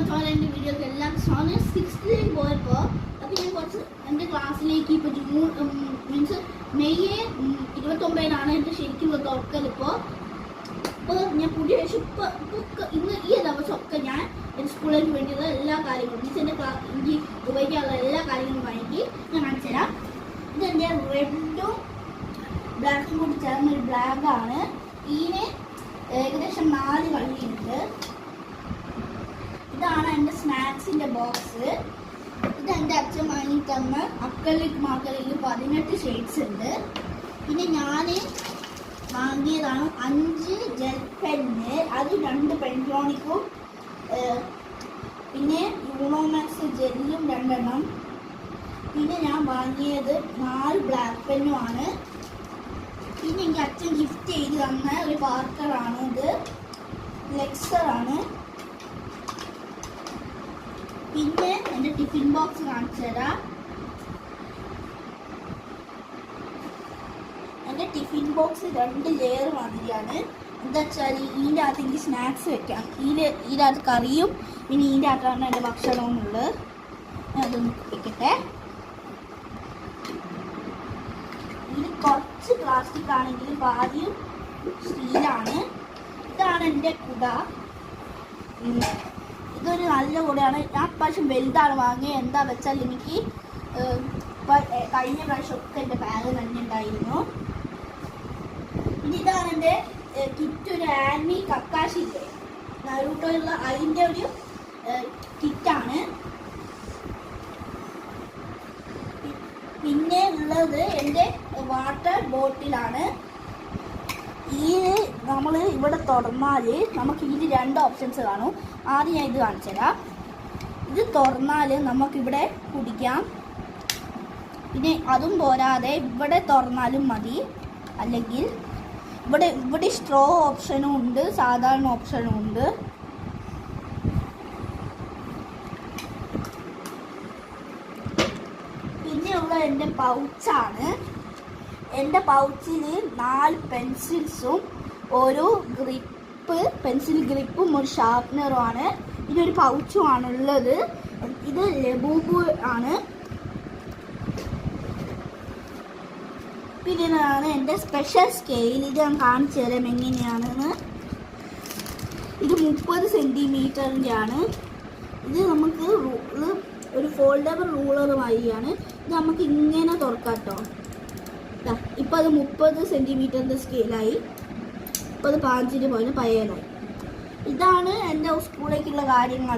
എൻ്റെ വീഡിയോക്ക് എല്ലാം സോന 6th പോയപ്പോൾ അപ്പോൾ ഞാൻ കുറച്ച് എൻ്റെ ക്ലാസ്സിലേക്ക് ഇപ്പോൾ മീൻസ് മെയ് 29 എൻ്റെ ശരിക്കുള്ള തുറക്കൽ ഇപ്പോൾ ഞാൻ പുതിയ ഇന്ന് ഈ ദിവസമൊക്കെ ഞാൻ എൻ്റെ സ്കൂളിലേക്ക് വേണ്ടിയുള്ള എല്ലാ കാര്യങ്ങളും മീൻസ് എൻ്റെ എനിക്ക് ഉപയോഗിക്കാനുള്ള എല്ലാ കാര്യങ്ങളും വാങ്ങി ഞാൻ കാണിച്ചു തരാം. ഇതെൻ്റെ റെഡും ബ്ലാക്കും കൂടി ചേർന്നൊരു ബ്ലാഗാണ്. ഇതിന് ഏകദേശം 4 കളിയുണ്ട്. ഇതാണ് എൻ്റെ സ്നാക്സിൻ്റെ ബോക്സ്. ഇത് എൻ്റെ അച്ഛൻ വാങ്ങി തന്ന അക്രലിക് മാർക്കറിൽ 18 ഷെയ്ഡ്സ് ഉണ്ട്. പിന്നെ ഞാൻ വാങ്ങിയതാണ് 5 ജെൽ പെന്ന്, അത് 2 പെൻറ്റോണിക്കും പിന്നെ യൂണോമാക്സ് ജെല്ലും 2 എണ്ണം. പിന്നെ ഞാൻ വാങ്ങിയത് 4 ബ്ലാക്ക് പെന്നുമാണ്. പിന്നെ എനിക്ക് അച്ഛൻ ഗിഫ്റ്റ് ചെയ്ത് തന്ന ഒരു പാർക്കറാണ്. ഇത് ലെക്സറാണ്. പിന്നെ എൻ്റെ ടിഫിൻ ബോക്സ് കാണിച്ചു തരാം. എൻ്റെ ടിഫിൻ ബോക്സ് 2 ലെയർ മാതിരിയാണ്. എന്താ വെച്ചാൽ ഇതിൻ്റെ അകത്ത് എനിക്ക് സ്നാക്സ് വെക്കാം. ഇതിൻ്റെ അകത്ത് കറിയും പിന്നെ ഇതിൻ്റെ അകത്താണ് എൻ്റെ ഭക്ഷണവും ഉള്ളത്. അതൊന്ന് വെക്കട്ടെ. ഇതിൽ കുറച്ച് പ്ലാസ്റ്റിക് ആണെങ്കിലും പാതിയും സ്റ്റീലാണ്. ഇതാണ് എൻ്റെ കുട. ഇതൊരു നല്ല കൂടെയാണ്. ഞാൻ പ്രാവശ്യം വലുതാണ് വാങ്ങിയത്. എന്താ വെച്ചാൽ എനിക്ക് കഴിഞ്ഞ പ്രാവശ്യമൊക്കെ എൻ്റെ ബാഗ് തന്നെ ഉണ്ടായിരുന്നു. പിന്നെ ഇതാണ് എൻ്റെ കിറ്റ്. ഒരു ആൻമി കക്കാശി ഇല്ലേ നറൂട്ടോയുള്ള അതിൻ്റെ ഒരു കിറ്റാണ്. പിന്നെ ഉള്ളത് എൻ്റെ വാട്ടർ ബോട്ടിലാണ്. ഈ നമ്മൾ ഇവിടെ തുറന്നാൽ നമുക്ക് ഇതിൽ 2 ഓപ്ഷൻസ് കാണും. ആദ്യം ഞാൻ ഇത് കാണിച്ചു തരാം. ഇത് തുറന്നാൽ നമുക്കിവിടെ കുടിക്കാം. പിന്നെ അതും പോരാതെ ഇവിടെ തുറന്നാലും മതി. അല്ലെങ്കിൽ ഇവിടെ സ്ട്രോ ഓപ്ഷനും ഉണ്ട്, സാധാരണ ഓപ്ഷനും ഉണ്ട്. പിന്നെയുള്ള എൻ്റെ പൗച്ചാണ്. എൻ്റെ പൗച്ചിൽ 4 പെൻസിൽസും ഒരു പെൻസിൽ ഗ്രിപ്പും ഒരു ഷാർപ്നറുമാണ്. ഇതൊരു പൗച്ചുമാണുള്ളത്. ഇത് ലബൂബു ആണ്. പിന്നെ ഇതാണ് എൻ്റെ സ്പെഷ്യൽ സ്കെയിൽ. ഇത് ഞാൻ കാണിച്ചു തരാം എങ്ങനെയാണെന്ന്. ഇത് 30 സെൻറ്റിമീറ്ററിൻ്റെ ആണ്. ഇത് നമുക്ക് ഒരു ഫോൾഡബിൾ റൂളർ മാതിരിയാണ്. ഇത് നമുക്ക് ഇങ്ങനെ തുറക്കാം കേട്ടോ. ഇപ്പം അത് 30 സെൻറ്റിമീറ്ററിൻ്റെ സ്കെയിലായി. ഇപ്പോൾ അത് 5 പോലെ പയ്യലായി. ഇതാണ് എൻ്റെ സ്കൂളിലേക്കുള്ള കാര്യങ്ങൾ.